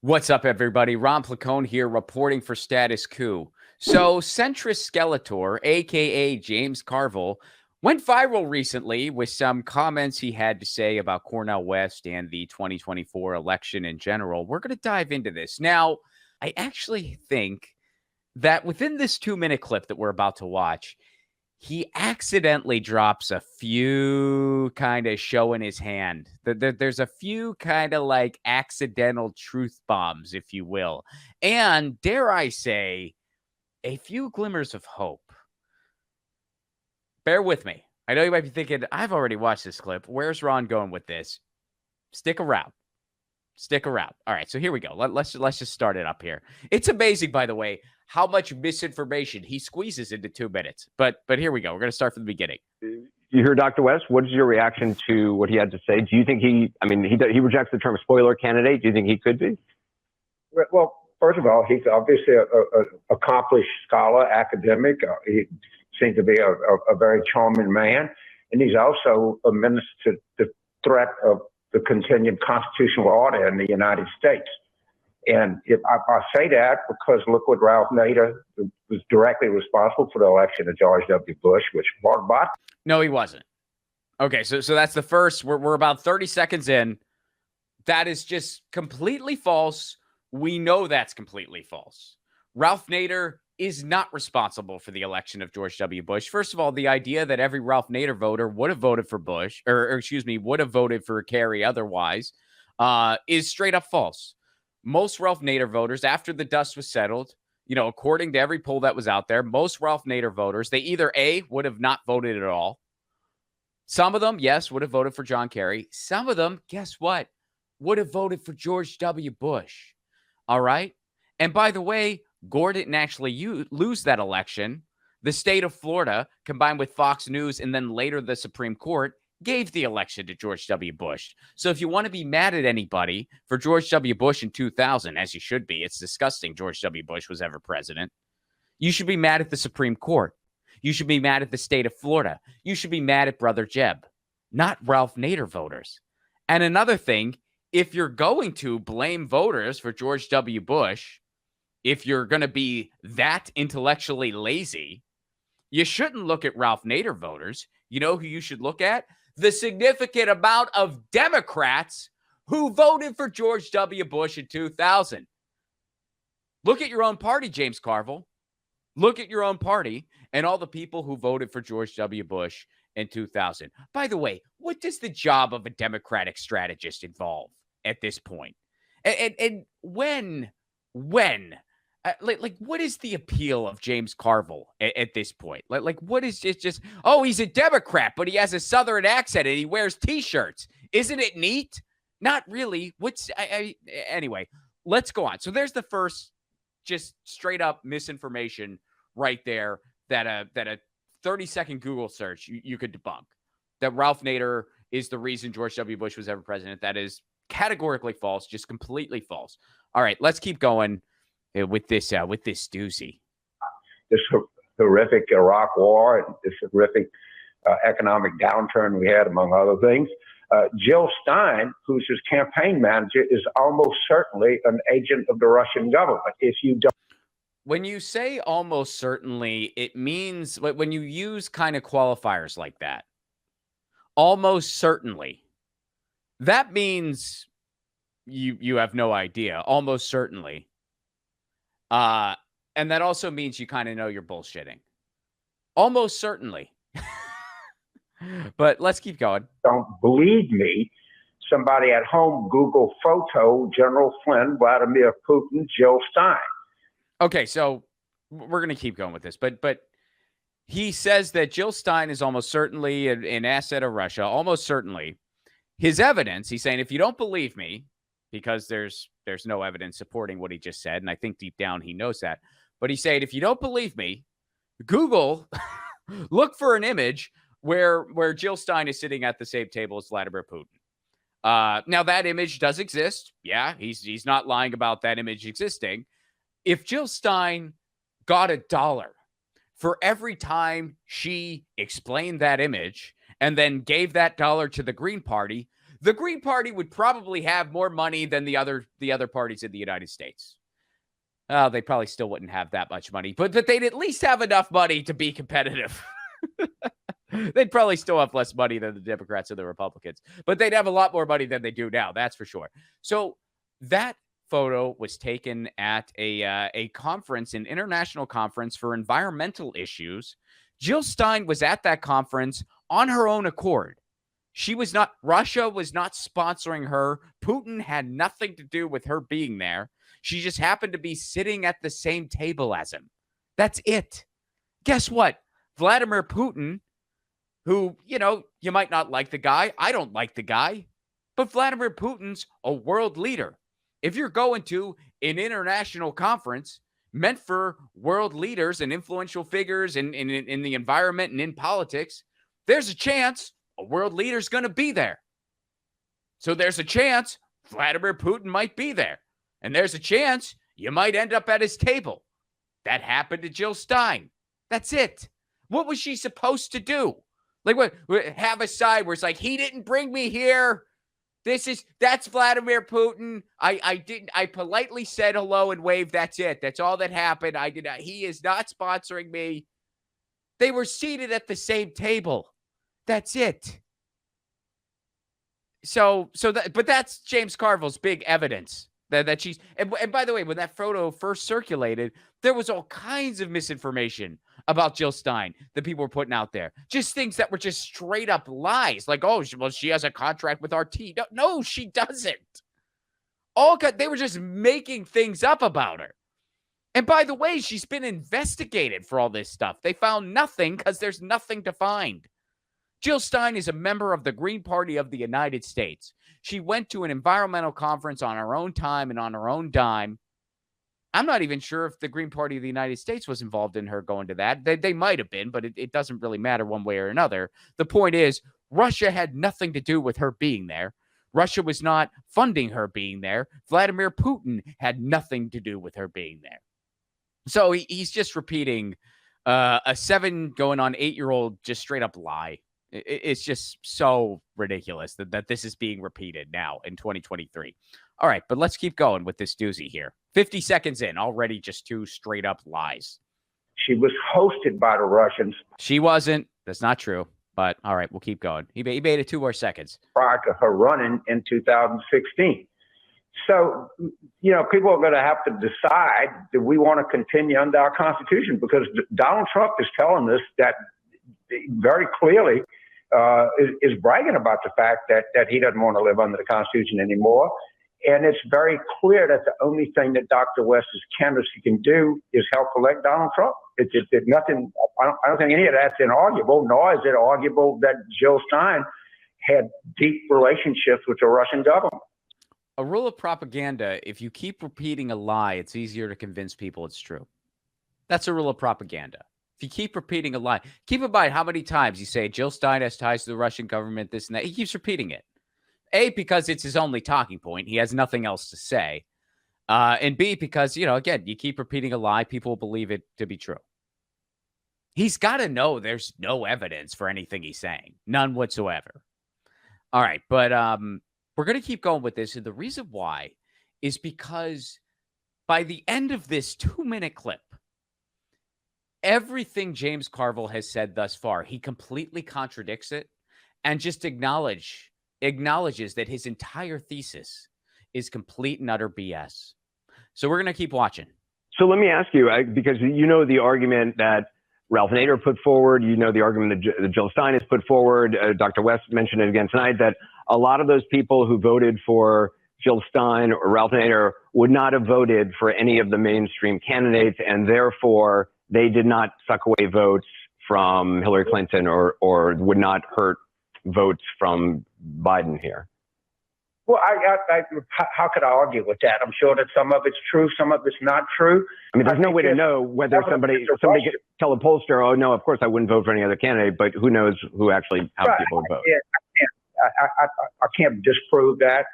What's up, everybody? Ron Placone here, reporting for Status Coup. So, centrist Skeletor, a.k.a. James Carville, went viral recently with some comments he had to say about Cornel West and the 2024 election in general. We're going to dive into this. Now, I actually think that within this 2-minute clip that we're about to watch, he accidentally drops a few kind of showing his hand. There's a few kind of like accidental truth bombs, if you will. And dare I say, a few glimmers of hope. Bear with me. I know you might be thinking, I've already watched this clip. Where's Ron going with this? Stick around. Stick around. All right, so here we go. Let's just start it up here. It's amazing, by the way, how much misinformation he squeezes into 2 minutes. But here we go. We're going to start from the beginning. You hear Dr. West? What is your reaction to what he had to say? Do you think he rejects the term spoiler candidate. Do you think he could be? Well, first of all, he's obviously an accomplished scholar, academic. He seems to be a very charming man. And he's also a menace to the threat of the continued constitutional order in the United States. And if I say that because look what Ralph Nader was directly responsible for the election of George W. Bush, which Mark Bot. No, he wasn't. Okay, so that's the first. We're about 30 seconds in. That is just completely false. We know that's completely false. Ralph Nader is not responsible for the election of George W. Bush. First of all, the idea that every Ralph Nader voter would have voted for Bush, would have voted for Kerry otherwise, is straight up false. Most Ralph Nader voters, after the dust was settled, according to every poll that was out there, most Ralph Nader voters, they either A, would have not voted at all. Some of them, yes, would have voted for John Kerry. Some of them, guess what? Would have voted for George W. Bush. All right? And by the way, Gore didn't actually lose that election. The state of Florida, combined with Fox News and then later the Supreme Court, gave the election to George W. Bush. So if you want to be mad at anybody for George W. Bush in 2000, as you should be, it's disgusting George W. Bush was ever president. You should be mad at the Supreme Court. You should be mad at the state of Florida. You should be mad at Brother Jeb, not Ralph Nader voters. And another thing, if you're going to blame voters for George W. Bush, if you're going to be that intellectually lazy, you shouldn't look at Ralph Nader voters. You know who you should look at? The significant amount of Democrats who voted for George W. Bush in 2000. Look at your own party, James Carville. Look at your own party and all the people who voted for George W. Bush in 2000. By the way, what does the job of a Democratic strategist involve at this point? And when, what is the appeal of James Carville at this point? Like, what is it? Just, oh, he's a Democrat, but he has a Southern accent and he wears T-shirts. Isn't it neat? Not really. Anyway, let's go on. So there's the first just straight up misinformation right there that a 30-second Google search you could debunk. That Ralph Nader is the reason George W. Bush was ever president. That is categorically false, just completely false. All right, let's keep going with this doozy. This horrific Iraq war and this horrific economic downturn we had, among other things. Jill Stein, who's his campaign manager, is almost certainly an agent of the Russian government. If you don't. When you say almost certainly, it means when you use kind of qualifiers like that, almost certainly, that means you have no idea, almost certainly. And that also means you kind of know you're bullshitting. Almost certainly. But let's keep going. Don't believe me. Somebody at home, Google photo, General Flynn, Vladimir Putin, Jill Stein. Okay, so we're going to keep going with this. But he says that Jill Stein is almost certainly an asset of Russia, almost certainly. His evidence, he's saying, if you don't believe me, because there's no evidence supporting what he just said, and I think deep down he knows that. But he's saying, if you don't believe me, Google, look for an image where Jill Stein is sitting at the same table as Vladimir Putin. Now, that image does exist. Yeah, he's not lying about that image existing. If Jill Stein got $1 for every time she explained that image and then gave that dollar to the Green Party, the Green Party would probably have more money than the other parties in the United States. They probably still wouldn't have that much money, but they'd at least have enough money to be competitive. They'd probably still have less money than the Democrats and the Republicans, but they'd have a lot more money than they do now. That's for sure. So that photo was taken at a conference, an international conference for environmental issues. Jill Stein was at that conference on her own accord. Russia was not sponsoring her. Putin had nothing to do with her being there. She just happened to be sitting at the same table as him. That's it. Guess what? Vladimir Putin, who, you might not like the guy. I don't like the guy. But Vladimir Putin's a world leader. If you're going to an international conference meant for world leaders and influential figures in the environment and in politics, there's a chance a world leader's going to be there. So there's a chance Vladimir Putin might be there. And there's a chance you might end up at his table. That happened to Jill Stein. That's it. What was she supposed to do? Like, what? Have a side where it's like, he didn't bring me here. That's Vladimir Putin. I politely said hello and waved. That's it. That's all that happened. He is not sponsoring me. They were seated at the same table. That's it. But that's James Carville's big evidence that she's, and by the way, when that photo first circulated, there was all kinds of misinformation about Jill Stein that people were putting out there. Just things that were just straight up lies. Like, she has a contract with RT. No, she doesn't. They were just making things up about her. And by the way, she's been investigated for all this stuff. They found nothing because there's nothing to find. Jill Stein is a member of the Green Party of the United States. She went to an environmental conference on her own time and on her own dime. I'm not even sure if the Green Party of the United States was involved in her going to that. They might have been, but it doesn't really matter one way or another. The point is, Russia had nothing to do with her being there. Russia was not funding her being there. Vladimir Putin had nothing to do with her being there. So he's just repeating a 7 going on 8-year-old just straight up lie. It's just so ridiculous that this is being repeated now in 2023. All right, but let's keep going with this doozy here. 50 seconds in, already just 2 straight up lies. She was hosted by the Russians. She wasn't. That's not true. But all right, we'll keep going. He made it 2 more seconds. Prior to her running in 2016. So, people are going to have to decide, do we want to continue under our Constitution? Because Donald Trump is telling us that very clearly, is bragging about the fact that he doesn't want to live under the Constitution anymore. And it's very clear that the only thing that Dr. West's candidacy can do is help elect Donald Trump. It's nothing. I don't think any of that's inarguable, nor is it arguable that Jill Stein had deep relationships with the Russian government. A rule of propaganda, if you keep repeating a lie, it's easier to convince people it's true. That's a rule of propaganda. If you keep repeating a lie, keep in mind how many times you say Jill Stein has ties to the Russian government, this and that. He keeps repeating it. A, because it's his only talking point. He has nothing else to say. And B, because, again, you keep repeating a lie, people will believe it to be true. He's got to know there's no evidence for anything he's saying. None whatsoever. All right, but we're going to keep going with this. And the reason why is because by the end of this 2-minute clip, everything James Carville has said thus far, he completely contradicts it and just acknowledges that his entire thesis is complete and utter BS. So we're going to keep watching. So let me ask you, because the argument that Ralph Nader put forward, the argument that Jill Stein has put forward, Dr. West mentioned it again tonight, that a lot of those people who voted for Jill Stein or Ralph Nader would not have voted for any of the mainstream candidates, and therefore they did not suck away votes from Hillary Clinton or would not hurt votes from Biden here. Well, how could I argue with that? I'm sure that some of it's true, some of it's not true. I mean, there's no way to know whether somebody could tell a pollster, oh, no, of course I wouldn't vote for any other candidate, but who knows how people would vote. I can't disprove that,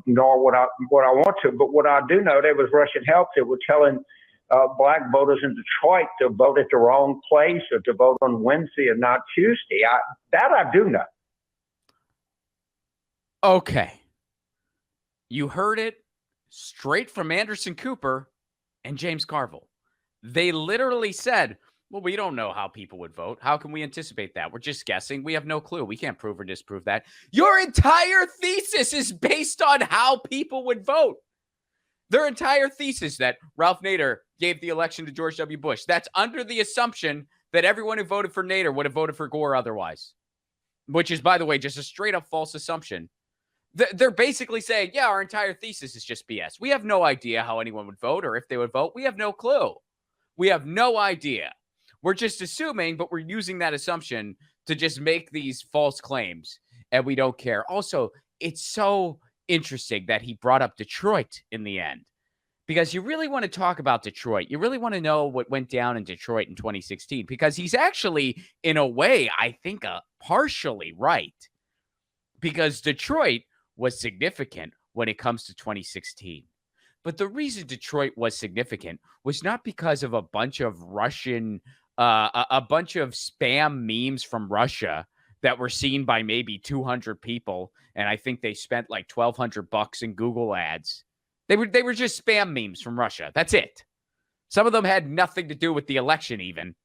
nor would I want to. But what I do know, there was Russian help that were telling black voters in Detroit to vote at the wrong place or to vote on Wednesday and not Tuesday. That I do know. Okay. You heard it straight from Anderson Cooper and James Carville. They literally said, well, we don't know how people would vote. How can we anticipate that? We're just guessing. We have no clue. We can't prove or disprove that. Your entire thesis is based on how people would vote. Their entire thesis that Ralph Nader gave the election to George W. Bush, that's under the assumption that everyone who voted for Nader would have voted for Gore otherwise, which is, by the way, just a straight up false assumption. They're basically saying, yeah, our entire thesis is just BS. We have no idea how anyone would vote or if they would vote. We have no clue. We have no idea. We're just assuming, but we're using that assumption to just make these false claims, and we don't care. Also, it's so interesting that he brought up Detroit in the end, because you really want to talk about Detroit. You really want to know what went down in Detroit in 2016, because he's actually, in a way, I think, partially right, because Detroit was significant when it comes to 2016. But the reason Detroit was significant was not because of a bunch of Russian, a bunch of spam memes from Russia that were seen by maybe 200 people, and I think they spent like $1,200 in Google ads. They were just spam memes from Russia. That's it. Some of them had nothing to do with the election even.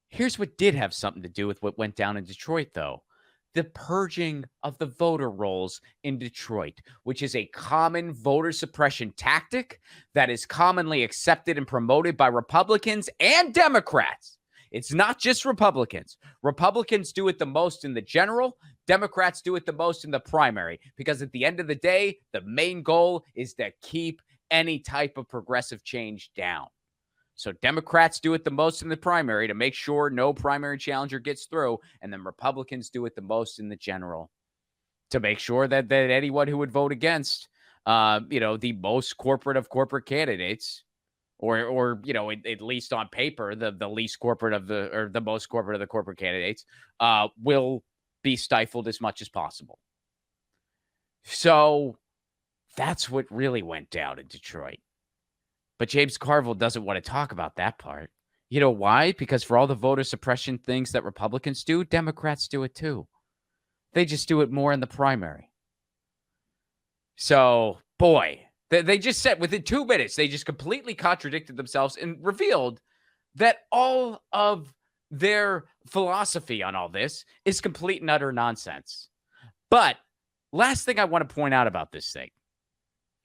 Here's what did have something to do with what went down in Detroit, though. The purging of the voter rolls in Detroit, which is a common voter suppression tactic that is commonly accepted and promoted by Republicans and Democrats. It's not just Republicans. Republicans do it the most in the general. Democrats do it the most in the primary, because at the end of the day, the main goal is to keep any type of progressive change down. So Democrats do it the most in the primary to make sure no primary challenger gets through, and then Republicans do it the most in the general to make sure that anyone who would vote against, the most corporate of corporate candidates, or at least on paper, the least corporate of the most corporate of the corporate candidates, will be stifled as much as possible. So that's what really went down in Detroit. But James Carville doesn't want to talk about that part. You know why? Because for all the voter suppression things that Republicans do, Democrats do it too. They just do it more in the primary. So, boy, they just said within 2 minutes, they just completely contradicted themselves and revealed that all of their philosophy on all this is complete and utter nonsense. But last thing I want to point out about this thing,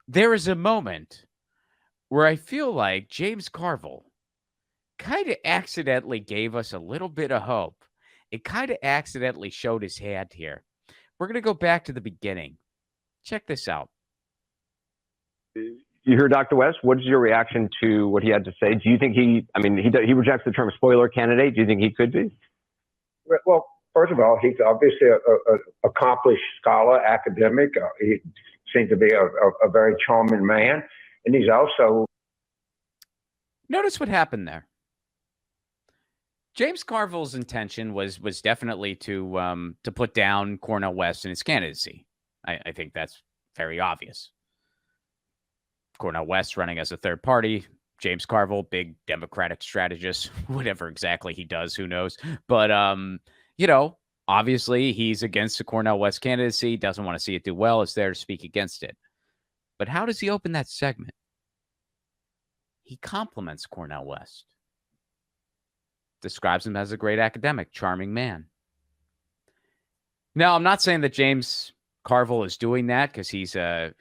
there is a moment where I feel like James Carville kind of accidentally gave us a little bit of hope. It kind of accidentally showed his hand here. We're going to go back to the beginning. Check this out. You hear Dr. West? What is your reaction to what he had to say? Do you think he rejects the term spoiler candidate. Do you think he could be? Well, first of all, he's obviously an accomplished scholar, academic. He seems to be a very charming man. And he's also... Notice what happened there. James Carville's intention was definitely to put down Cornel West in his candidacy. I think that's very obvious. Cornel West running as a third party. James Carville, big Democratic strategist, whatever exactly he does, who knows. But, obviously he's against the Cornel West candidacy, doesn't want to see it do well, is there to speak against it. But how does he open that segment? He compliments Cornel West. Describes him as a great academic, charming man. Now, I'm not saying that James Carville is doing that because he's a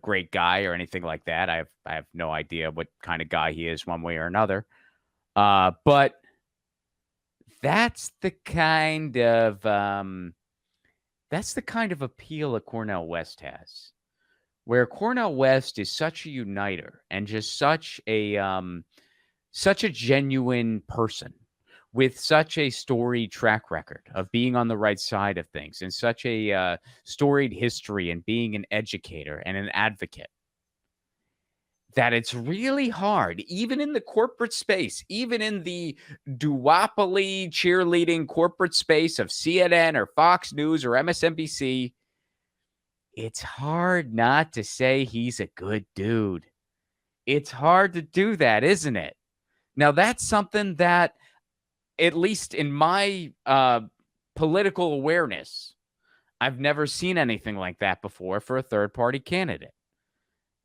great guy or anything like that. I have no idea what kind of guy he is one way or another. But that's the kind of appeal that Cornel West has, where Cornel West is such a uniter and just such a genuine person with such a storied track record of being on the right side of things and such a storied history and being an educator and an advocate, that it's really hard, even in the corporate space, even in the duopoly cheerleading corporate space of CNN or Fox News or MSNBC, it's hard not to say he's a good dude. It's hard to do that, isn't it? Now, that's something that, at least in my political awareness, I've never seen anything like that before for a third-party candidate.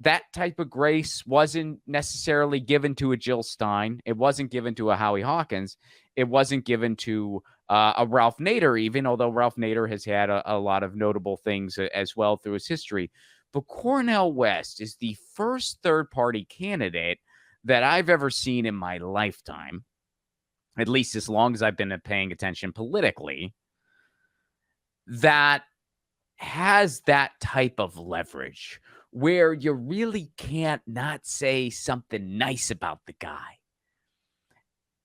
That type of grace wasn't necessarily given to a Jill Stein. It wasn't given to a Howie Hawkins. It wasn't given to a Ralph Nader, even, although Ralph Nader has had a lot of notable things as well through his history. But Cornel West is the first third-party candidate that I've ever seen in my lifetime, at least as long as I've been paying attention politically, that has that type of leverage where you really can't not say something nice about the guy.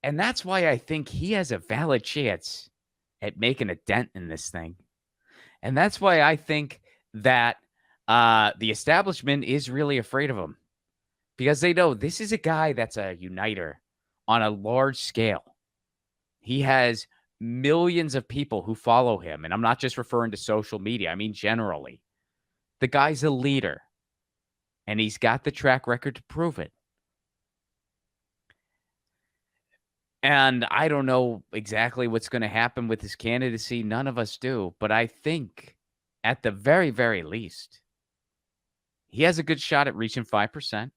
And that's why I think he has a valid chance at making a dent in this thing. And that's why I think that the establishment is really afraid of him, because they know this is a guy that's a uniter on a large scale. He has millions of people who follow him. And I'm not just referring to social media. I mean, generally, the guy's a leader and he's got the track record to prove it. And I don't know exactly what's going to happen with his candidacy. None of us do. But I think at the very, very least, he has a good shot at reaching 5%.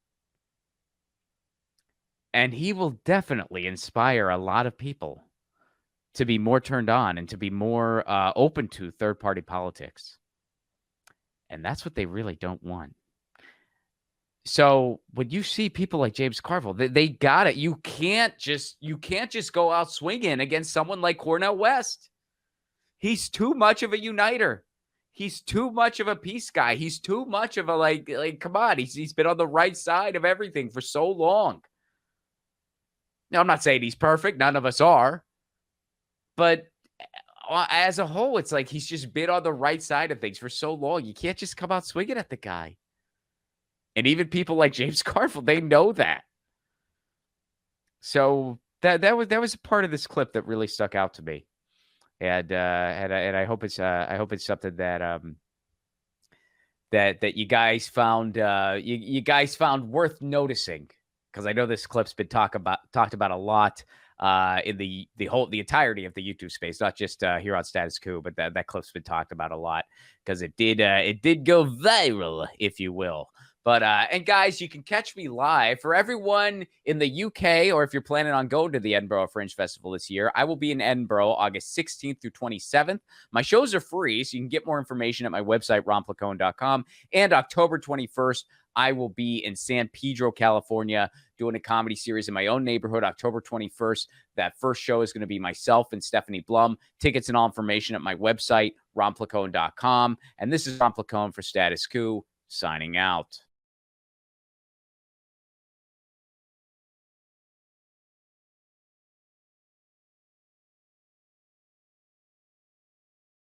And he will definitely inspire a lot of people to be more turned on and to be more open to third-party politics. And that's what they really don't want. So when you see people like James Carville, they got it. You can't just go out swinging against someone like Cornel West. He's too much of a uniter. He's too much of a peace guy. He's too much of a like come on. He's been on the right side of everything for so long. Now, I'm not saying he's perfect. None of us are. But as a whole, it's like he's just been on the right side of things for so long. You can't just come out swinging at the guy. And even people like James Carville, they know that. So that was a part of this clip that really stuck out to me, and I hope it's something that that you guys found you guys found worth noticing, because I know this clip's been talked about a lot in the entirety of the YouTube space, not just here on Status Coup, but that clip's been talked about a lot because it did go viral, if you will. But and guys, you can catch me live. For everyone in the UK, or if you're planning on going to the Edinburgh Fringe Festival this year, I will be in Edinburgh August 16th through 27th. My shows are free, so you can get more information at my website, ronplacone.com. And October 21st, I will be in San Pedro, California, doing a comedy series in my own neighborhood, October 21st. That first show is going to be myself and Stephanie Blum. Tickets and all information at my website, ronplacone.com. And this is Ron Placone for Status Coup, signing out.